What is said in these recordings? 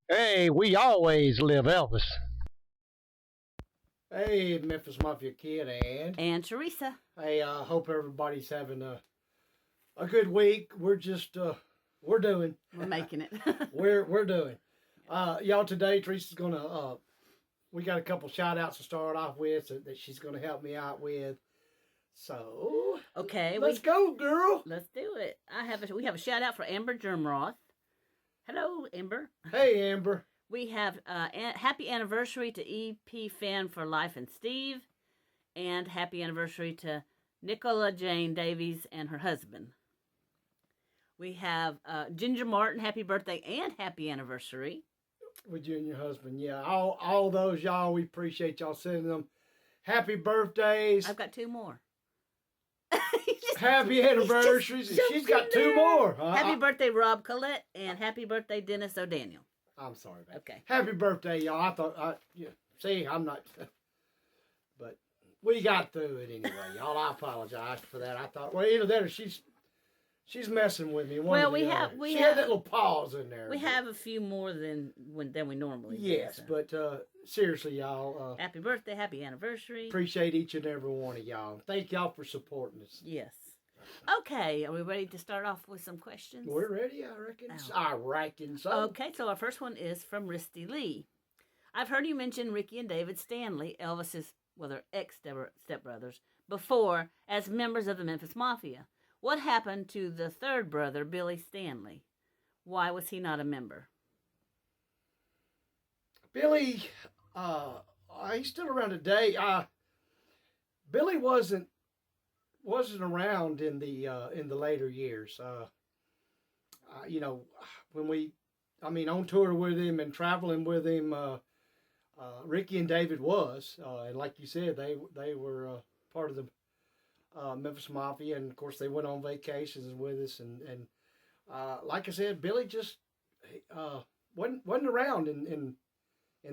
Hey, we always live Elvis. Hey, Memphis Mafia kid, and And Teresa. hey, hope everybody's having a good week. We're doing We're making it. we're doing. Y'all today, Teresa's gonna we got a couple shout outs to start off with that she's gonna help me out with. So Okay, let's go, girl. let's do it. We have a shout out for Amber Germroth. Hello, Amber. Hey, Amber. We have happy anniversary to EP Fan for Life and Steve, and happy anniversary to Nicola Jane Davies and her husband. We have Ginger Martin, happy birthday and happy anniversary. With you and your husband, yeah. All those y'all, we appreciate y'all sending them happy birthdays. I've got two more. Happy anniversaries, and she's got two more. Happy birthday, Rob Collette, and happy birthday, Dennis O'Daniel. I'm sorry, man. Okay. Happy birthday, y'all. I thought, see, I'm not, but we got through it anyway, y'all. I apologize for that. I thought, well, either that or she's messing with me. We had have that little pause in there. We have a few more than we normally do. Yes, so. but seriously, y'all. Happy birthday, happy anniversary. Appreciate each and every one of y'all. Thank y'all for supporting us. Yes. Okay, are we ready to start off with some questions? We're ready, I reckon. I reckon so. Okay, so our first one is from Risty Lee. I've heard you mention Ricky and David Stanley, Elvis's, their ex-stepbrothers, before as members of the Memphis Mafia. What happened to the third brother, Billy Stanley? Why was he not a member? Billy, he's still around today. Billy wasn't around in the later years. When on tour with him and traveling with him, Ricky and David was, and like you said, they were part of the Memphis Mafia, and of course they went on vacations with us, and like I said, Billy just wasn't around in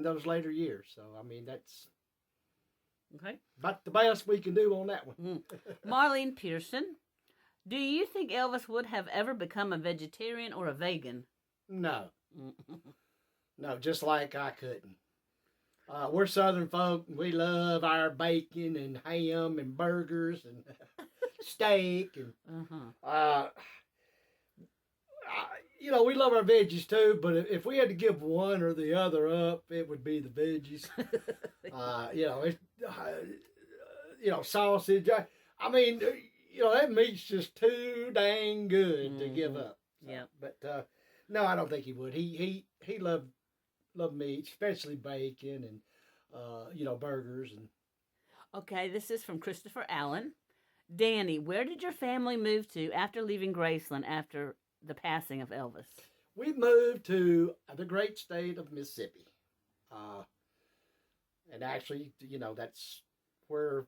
those later years. So that's okay. about the best we can do on that one. Marlene Pearson, do you think Elvis would have ever become a vegetarian or a vegan? No. No, just like I couldn't. We're Southern folk, and we love our bacon and ham and burgers and steak. And, we love our veggies too, but if we had to give one or the other up, it would be the veggies. Sausage. That meat's just too dang good to give up. So, yeah. But no, I don't think he would. He loved meat, especially bacon and burgers and. Okay, this is from Christopher Allen. Danny, where did your family move to after leaving Graceland after the passing of Elvis? We moved to the great state of Mississippi. And actually, that's where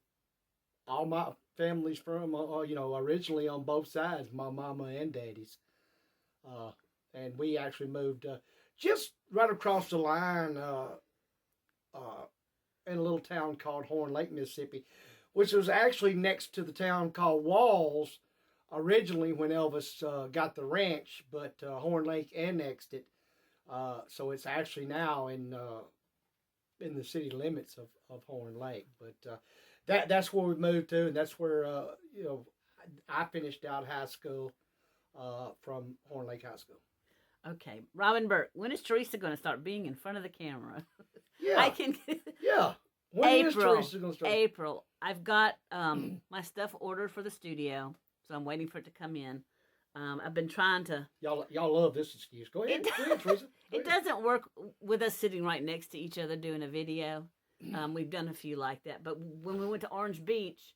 all my family's from, originally on both sides, my mama and daddy's. And we actually moved just right across the line in a little town called Horn Lake, Mississippi, which was actually next to the town called Walls originally when Elvis got the ranch, but Horn Lake annexed it. So it's actually now in the city limits of Horn Lake. But that's where we moved to, and that's where I finished out high school from Horn Lake High School. Okay, Robin Burke, when is Teresa going to start being in front of the camera? Yeah, I can. Yeah. When is Teresa going to start? April. I've got my stuff ordered for the studio, so I'm waiting for it to come in. I've been trying to. Y'all love this excuse. Go ahead, Teresa. It doesn't work with us sitting right next to each other doing a video. We've done a few like that, but when we went to Orange Beach,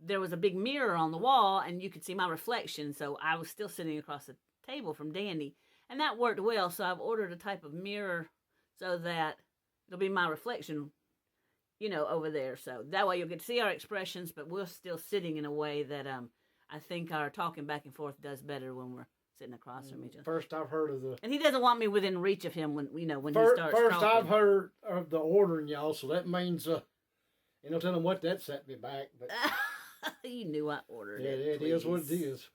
there was a big mirror on the wall, and you could see my reflection. So I was still sitting across the table from Danny, and that worked well. So I've ordered a type of mirror so that it'll be my reflection, over there. So that way you'll get to see our expressions, but we're still sitting in a way that I think our talking back and forth does better when we're sitting across from each other. First I've heard of the... And he doesn't want me within reach of him when he starts First talking. I've heard of the ordering, y'all, so that means, tell them what that set me back. But You knew I ordered it. It is what it is.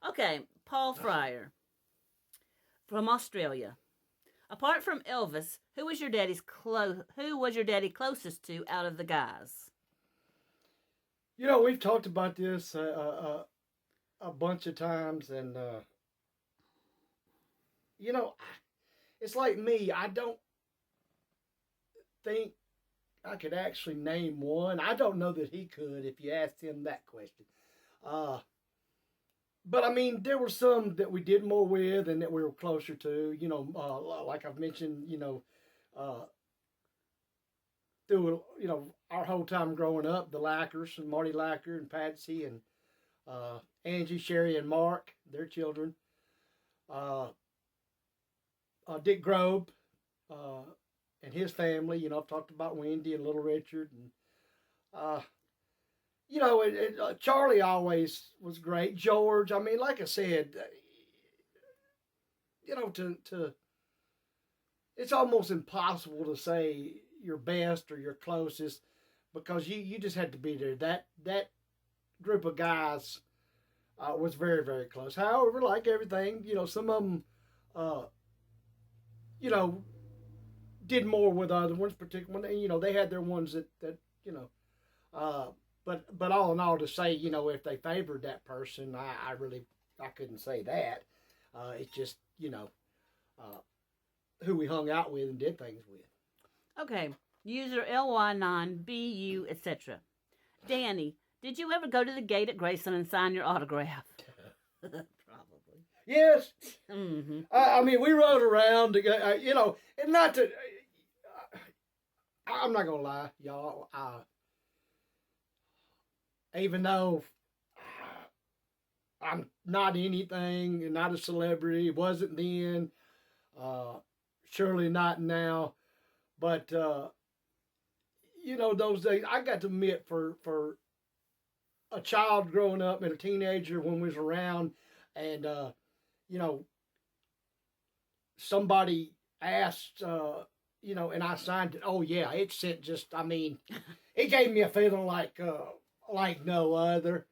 Okay, Paul Fryer from Australia. Apart from Elvis, who was your daddy closest to out of the guys? We've talked about this a bunch of times, and you know, it's like me. I don't think I could actually name one. I don't know that he could if you asked him that question. Uh, but I mean, there were some that we did more with and that we were closer to. Like I've mentioned, uh, through our whole time growing up, the Lackers and Marty Lacker and Patsy and Angie, Sherry, and Mark, their children. Uh, Dick Grobe and his family. I've talked about Wendy and Little Richard, and Charlie always was great. George, I mean, like I said, to it's almost impossible to say your best or your closest because you just had to be there. That group of guys was very, very close. However, like everything, some of them, did more with other ones, particularly, they had their ones that but all in all, to say, if they favored that person, I couldn't say that. It's just, who we hung out with and did things with. Okay. User LY9BU, etc. Danny, did you ever go to the gate at Graceland and sign your autograph? Probably. Yes. Mm-hmm. I mean, we rode around, and not to. I'm not gonna lie, y'all. Even though I'm not anything and not a celebrity, wasn't then, surely not now, but those days I got to admit for a child growing up and a teenager when we was around, and somebody asked, and I signed it. Oh yeah, it sent just. I mean, it gave me a feeling like no other.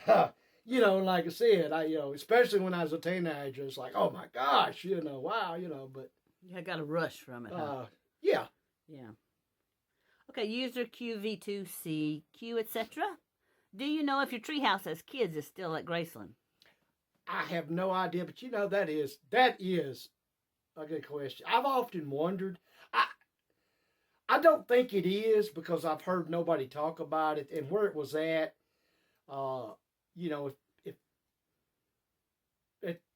Like I said, especially when I was a teenager, it's like, oh my gosh, wow, but I got a rush from it. Huh? Yeah. Yeah. Okay, user QV2CQ, etc. Do you know if your treehouse has kids is still at Graceland? I have no idea, but that is a good question. I've often wondered. I don't think it is because I've heard nobody talk about it and where it was at. If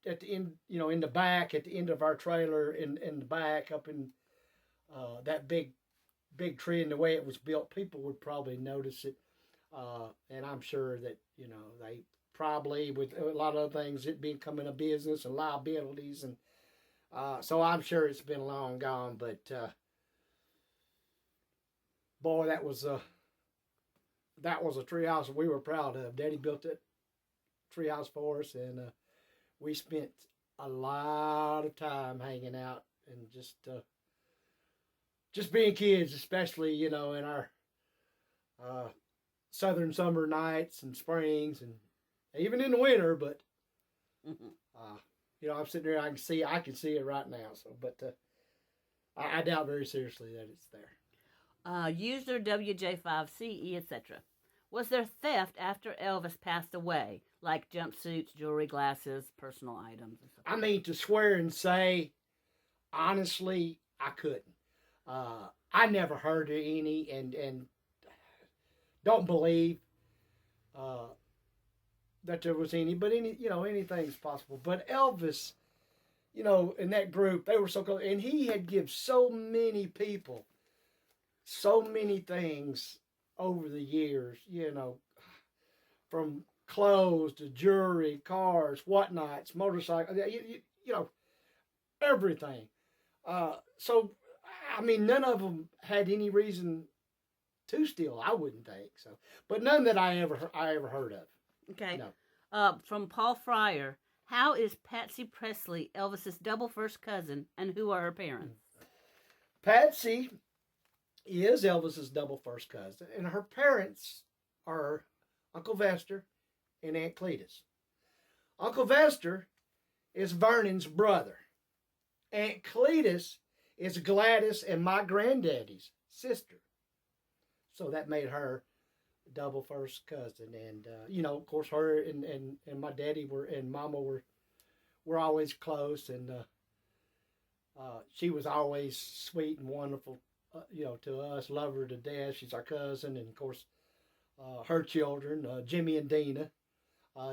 at the end, in the back, at the end of our trailer, in the back, up in that big tree, and the way it was built, people would probably notice it. And I'm sure that they probably, with a lot of other things, it becoming a business and liabilities, and so I'm sure it's been long gone. But boy, that was a treehouse we were proud of. Daddy built that treehouse for us, and we spent a lot of time hanging out and just being kids, especially in our southern summer nights and springs, and even in the winter. But I'm sitting there, I can see it right now. So, but I doubt very seriously that it's there. User WJ5CE, etc. Was there theft after Elvis passed away, like jumpsuits, jewelry, glasses, personal items? I mean, to swear and say, honestly, I couldn't. I never heard of any, and don't believe that there was any. But anything's possible. But Elvis, in that group, they were so close, and he had given so many people so many things over the years, from clothes to jewelry, cars, whatnots, motorcycles, everything. So, I mean, none of them had any reason to steal. I wouldn't think so, but none that I ever heard of. Okay. No. From Paul Fryer, how is Patsy Presley Elvis's double first cousin, and who are her parents? Patsy is Elvis's double first cousin, and her parents are Uncle Vester and Aunt Cletus. Uncle Vester is Vernon's brother. Aunt Cletus is Gladys and my granddaddy's sister. So that made her double first cousin. And, of course, her and my daddy and mama were always close. And she was always sweet and wonderful, to us. Love her to death. She's our cousin. And, of course, her children, Jimmy and Dina.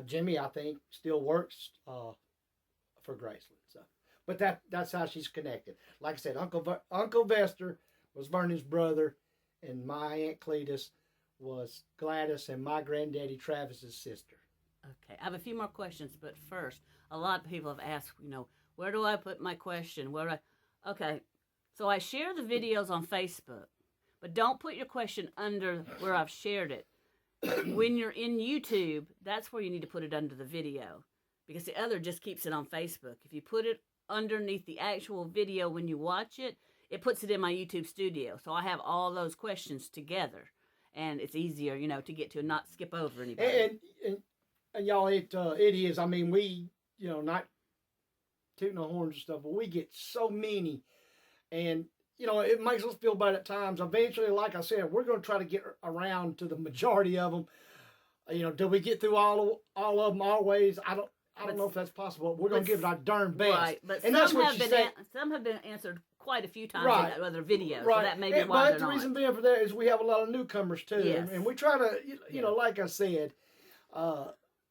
Jimmy, I think, still works for Graceland. So, but that's how she's connected. Like I said, Uncle Vester was Vernon's brother, and my Aunt Cletus was Gladys and my granddaddy Travis's sister. Okay, I have a few more questions, but first, a lot of people have asked, where do I put my question? Okay, so I share the videos on Facebook, but don't put your question under where I've shared it. When you're in YouTube, that's where you need to put it under the video, because the other just keeps it on Facebook. If you put it underneath the actual video when you watch it, it puts it in my YouTube studio. So I have all those questions together, and it's easier, to get to and not skip over anybody. And y'all, it is. I mean, we, not tooting the horns and stuff, but we get so many, and it makes us feel bad at times. Eventually, like I said, we're going to try to get around to the majority of them. Do we get through all of them always? I don't know if that's possible. We're going to give it our darn best. Right, but and some have been answered quite a few times in other videos. Right. So that may be why but the reason being for that is we have a lot of newcomers too. Yes. And we try to, like I said,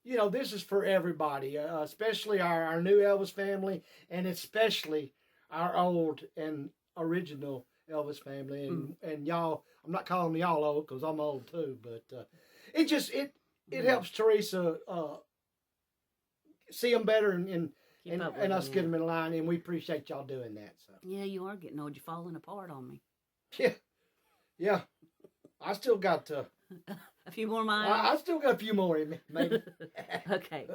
this is for everybody, especially our new Elvis and especially our old and original Elvis family. And y'all, I'm not calling y'all old because I'm old too, but it helps Teresa see them better and us get them in line, and we appreciate y'all doing that. So yeah, you are getting old. You're falling apart on me. Yeah. I still got a few more miles. I still got a few more in me, maybe. Okay.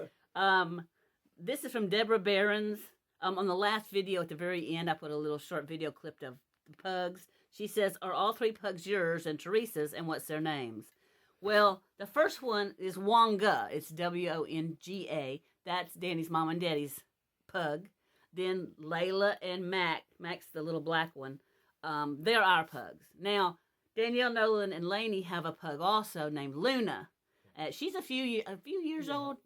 This is from Deborah Behrens. On the last video at the very end, I put a little short video clip of the pugs. She says, "Are all three pugs yours and Teresa's, and what's their names?" Well, the first one is Wonga. It's Wonga. That's Danny's mom and daddy's pug. Then Layla and Mac's the little black one. They're our pugs. Now, Danielle Nolan and Lainey have a pug also named Luna. She's a few years old.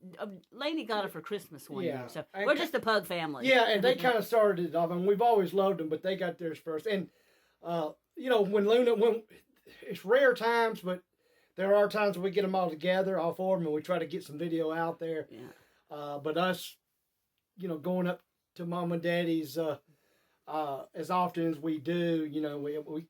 Lainey got her for Christmas one year. So we're just a pug family. Yeah, and they kind of started it off, and we've always loved them, but they got theirs first. And, when it's rare times, but there are times when we get them all together, all four of them, and we try to get some video out there. Yeah. But us, going up to mom and daddy's as often as we do,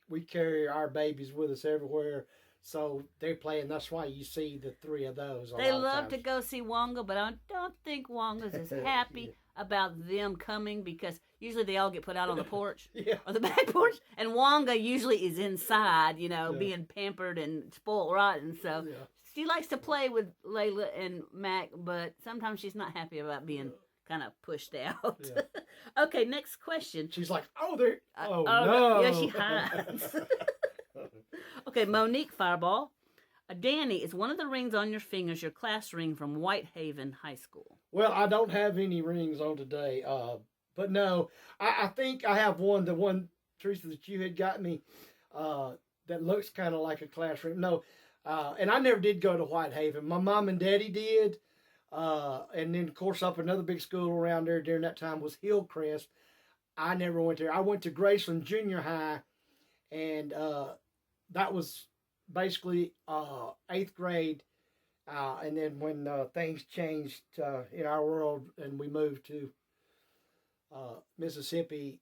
we carry our babies with us everywhere. So they're playing. That's why you see the three of those. They love to go see Wonga, but I don't think Wonga's as happy about them coming, because usually they all get put out on the porch or the back porch, and Wonga usually is inside, being pampered and spoiled rotten. So she likes to play with Layla and Mac, but sometimes she's not happy about being kind of pushed out. Okay, next question. She's like, no. Yeah, she hides. Okay, Monique Fireball. Danny, is one of the rings on your fingers your class ring from Whitehaven High School? Well, I don't have any rings on today, but no, I think I have one, the one, Teresa, that you had got me, that looks kind of like a class ring. No, and I never did go to Whitehaven. My mom and daddy did, and then, of course, up another big school around there during that time was Hillcrest. I never went there. I went to Graceland Junior High, and that was basically 8th grade. And then when things changed in our world and we moved to Mississippi,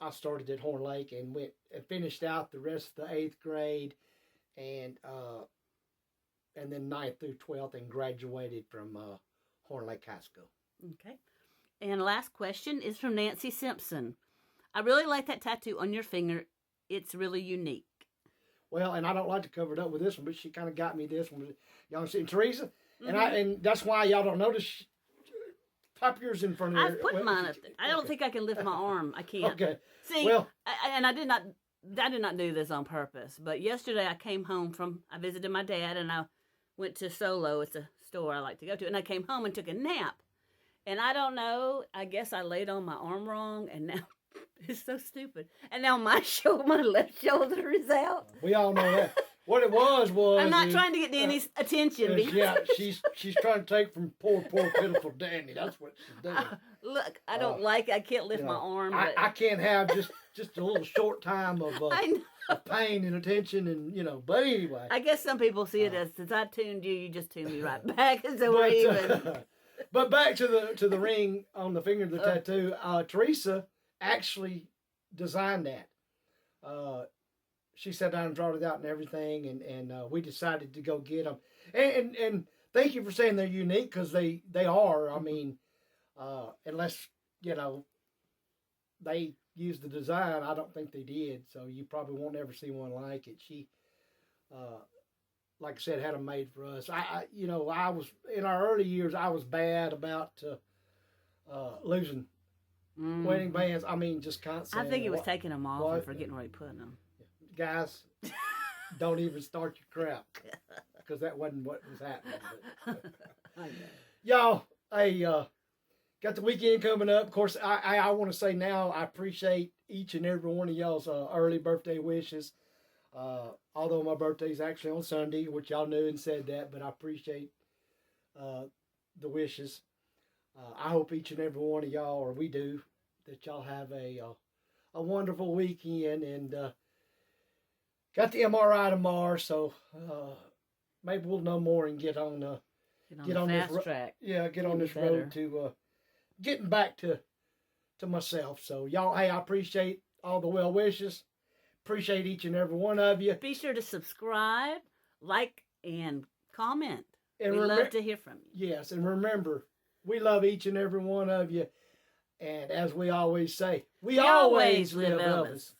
I started at Horn Lake and went and finished out the rest of the 8th grade, and then 9th through 12th, and graduated from Horn Lake High School. Okay. And last question is from Nancy Simpson. I really like that tattoo on your finger. It's really unique. Well, and I don't like to cover it up with this one, but she kind of got me this one. Y'all see Teresa? Mm-hmm. And that's why y'all don't notice. Pop yours in front of I've put mine up there. I don't think I can lift my arm. I can't. Okay. See, well, and I did not do this on purpose, but yesterday I came home I visited my dad, and I went to Solo. It's a store I like to go to, and I came home and took a nap. And I don't know, I guess I laid on my arm wrong, and now It's so stupid. And now my left shoulder is out. We all know that. What it was I'm not trying to get Danny's attention. Yeah, she's trying to take from poor pitiful Danny. That's what she's doing. Look, I don't like it. I can't lift my arm. But... I can't have just a little short time of pain and attention, and But anyway, I guess some people see it as since I tuned you, you just tuned me right back, and so we're even. But back to the ring on the finger of the tattoo. Teresa actually designed that. She sat down and drawed it out and everything, and we decided to go get them. And thank you for saying they're unique, because they are. I mean, unless they used the design, I don't think they did. So you probably won't ever see one like it. She, like I said, had them made for us. I was in our early years. I was bad about losing wedding bands. I mean, just constantly. I think it was taking them off and forgetting where he put them. Guys, don't even start your crap, because that wasn't what was happening. But, y'all, hey, got the weekend coming up. Of course, I want to say now, I appreciate each and every one of y'all's early birthday wishes. Although my birthday's actually on Sunday, which y'all knew and said that, but I appreciate the wishes. I hope each and every one of y'all, or we do, that y'all have a wonderful weekend, and got the MRI tomorrow, so maybe we'll know more and get on the fast track. Yeah, get on this road to getting back to myself. So y'all, hey, I appreciate all the well wishes. Appreciate each and every one of you. Be sure to subscribe, like, and comment. And we love to hear from you. Yes, and remember, we love each and every one of you. And as we always say, we always live Elvis.